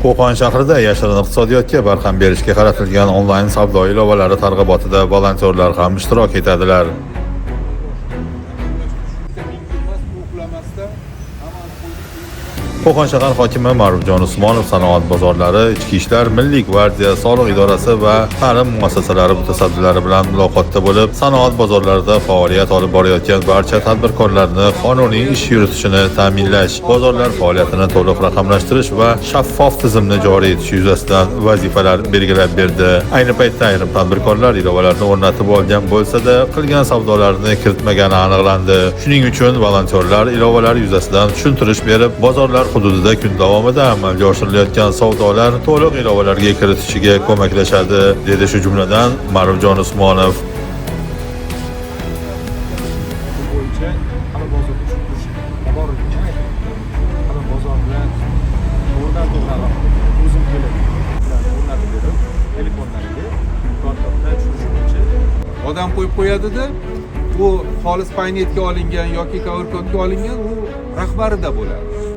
Qo'qon shahrida yashirin iqtisodiyotga barham berishga qaratilgan onlayn savdo ilovalari targ'ibotida volontyorlar ham ishtirok etadilar. Qo'qon shahar hokimi Ma'rufjon Usmonov sanoat bozorlari, ichki ishlar, milliy gvardiya, soliq idorasi va ta'lim muassasalari mutasaddilari bilan muloqotda bo'lib, sanoat bozorlarida faoliyat olib borayotgan barcha tadbirkorlarni qonuniy ish yuritishini ta'minlash, bozorlar faoliyatini to'liq raqamlashtirish va shaffof tizimni joriy etish yuzasidan vazifalar belgilab berdi. Ayni paytda ayrim tadbirkorlar ilovalarni o'rnatib olgan bo'lsa-da, qilgan savdolarini kiritmagani aniqlandi. Shuning uchun volontyorlar ilovalar yuzasidan tushuntirish berib, bozorlar hududida kun davomida amalga oshirilayotgan savdolar to'liq ilovalarga kiritishiga ko'maklashadi, dedi shu jumladan Ma'rufjon Usmonov. Odam qo'yib qo'yadi-da, bu xolis paynetga olingan yoki cover code'ga olingan, u rahbarida bo'ladi.